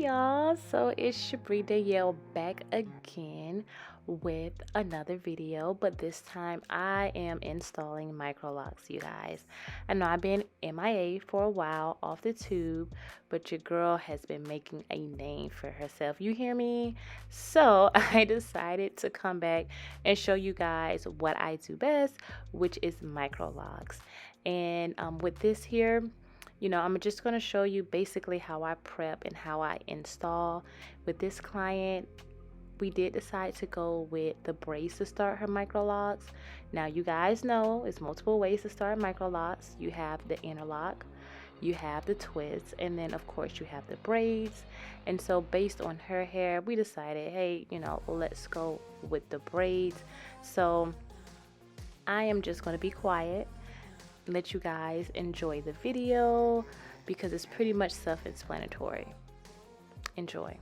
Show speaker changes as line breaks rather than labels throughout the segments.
Y'all, so it's Shabri Dayelle back again with another video, but this time I am installing Microlocs, you guys. I know I've been MIA for a while off the tube, but your girl has been making a name for herself, you hear me? So I decided to come back and show you guys what I do best, which is Microlocs. And with this here, I'm just going to show you basically how I prep and how I install. With this client, we did decide to go with the Braid to start her Microlocs. Now, you guys know there's multiple ways to start Microlocs. You have the interlock, you have the twists, and then of course you have the braids. And so based on her hair, we decided, hey, let's go with the braids. So I am just going to be quiet, let you guys enjoy the video because it's pretty much self-explanatory. Enjoy.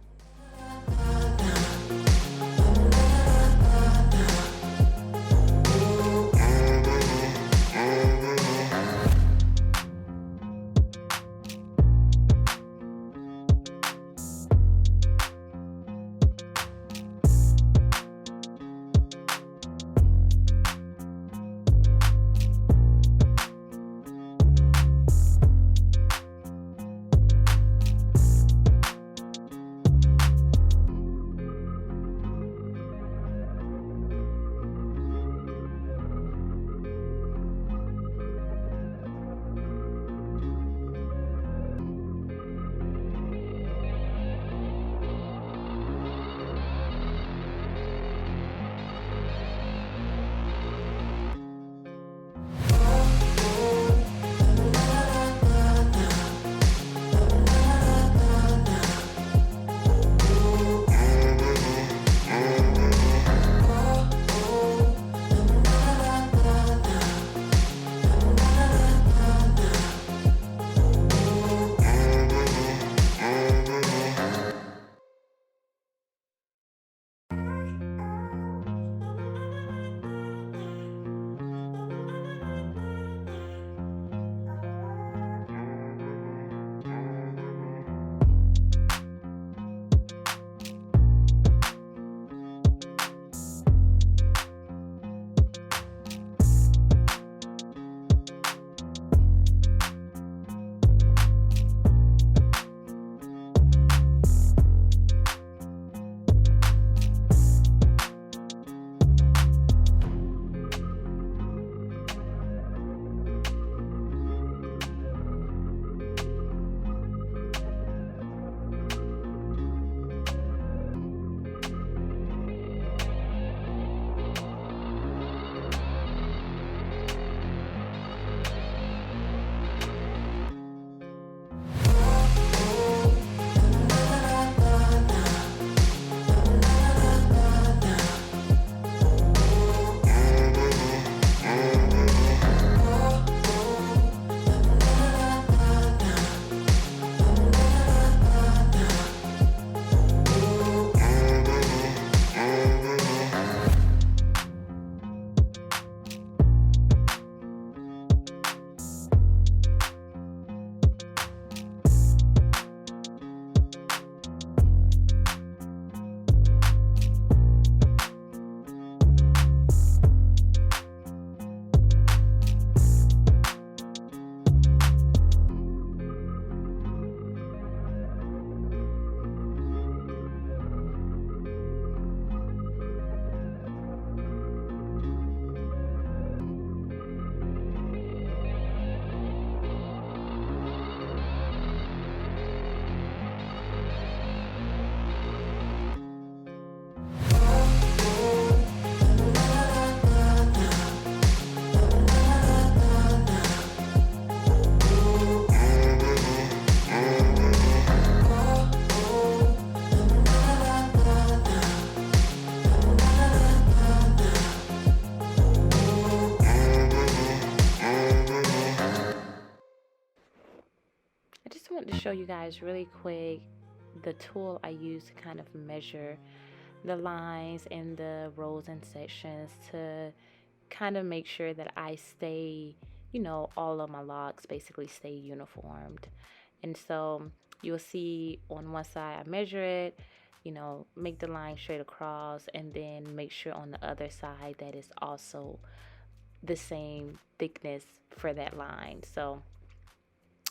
I just wanted to show you guys really quick the tool I use to kind of measure the lines and the rows and sections to kind of make sure that I stay, all of my locks basically stay uniformed. And so you'll see on one side I measure it, you know, make the line straight across, and then make sure on the other side that it's also the same thickness for that line. So,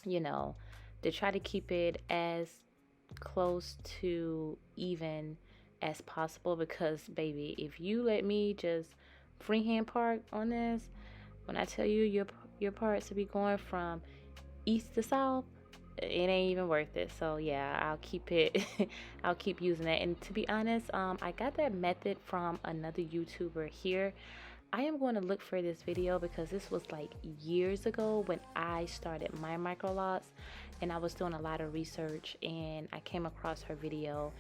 you know, to try to keep it as close to even as possible, because baby, if you let me just freehand part on this, when I tell you your parts to be going from east to south, it ain't even worth it. So yeah, I'll keep it I'll keep using that. And to be honest, I got that method from another YouTuber here. I am going to look for this video because this was like years ago when I started my Microlocs, and I was doing a lot of research and I came across her video.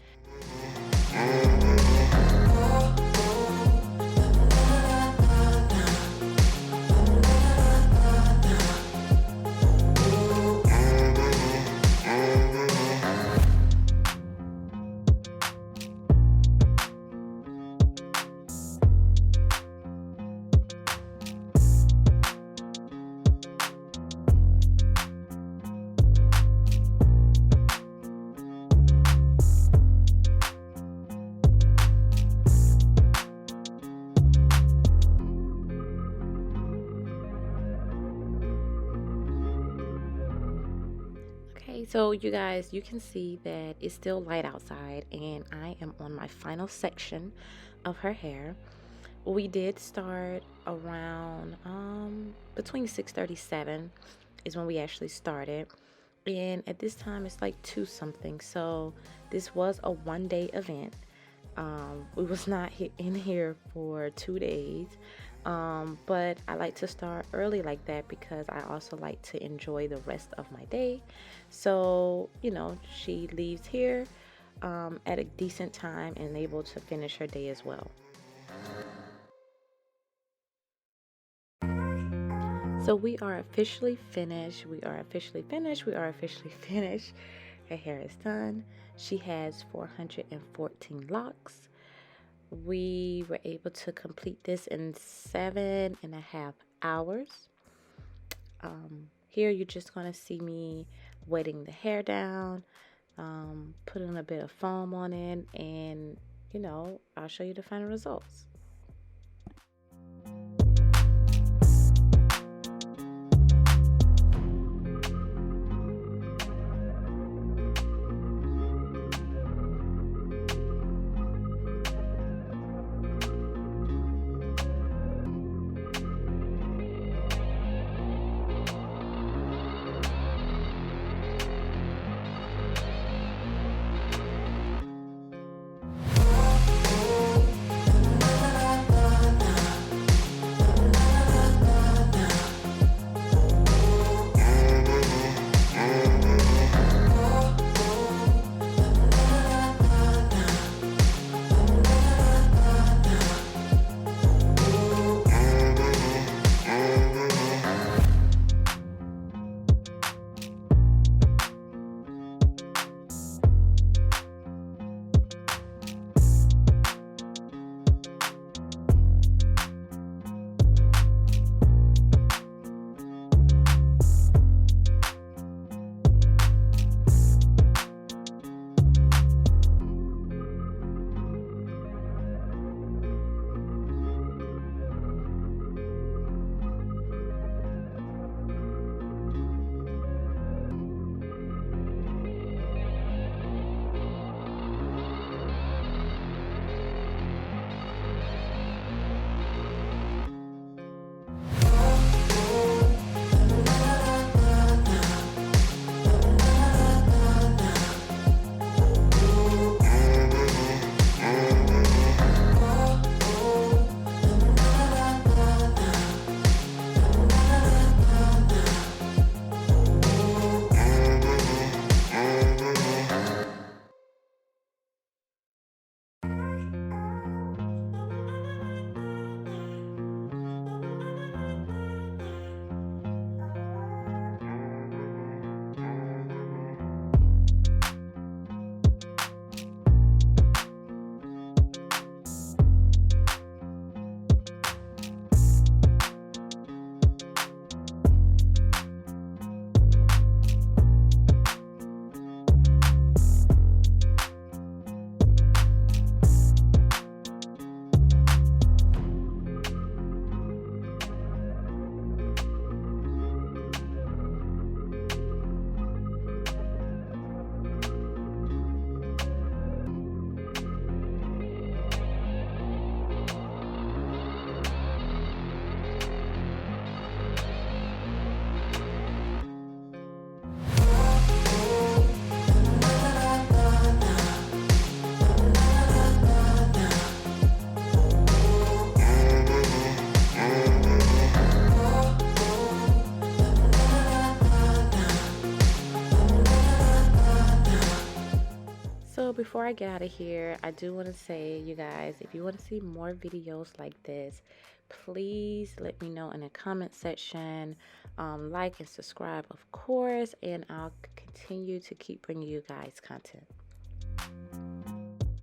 Okay, so you guys, you can see that it's still light outside and I am on my final section of her hair. We did start around between 6:37 is when we actually started, and at this time it's like 2 something. So this was a 1-day event. We was not in here for 2 days, but I like to start early like that because I also like to enjoy the rest of my day. So, you know, she leaves here at a decent time and able to finish her day as well. So we are officially finished. We are officially finished. We are officially finished. Her hair is done. She has 414 locks. We were able to complete this in 7.5 hours. Here you're just going to see me wetting the hair down, putting a bit of foam on it, and, you know, I'll show you the final results. before I get out of here, I do want to say, you guys, if you want to see more videos like this, please let me know in the comment section. Like and subscribe, of course, and I'll continue to keep bringing you guys content.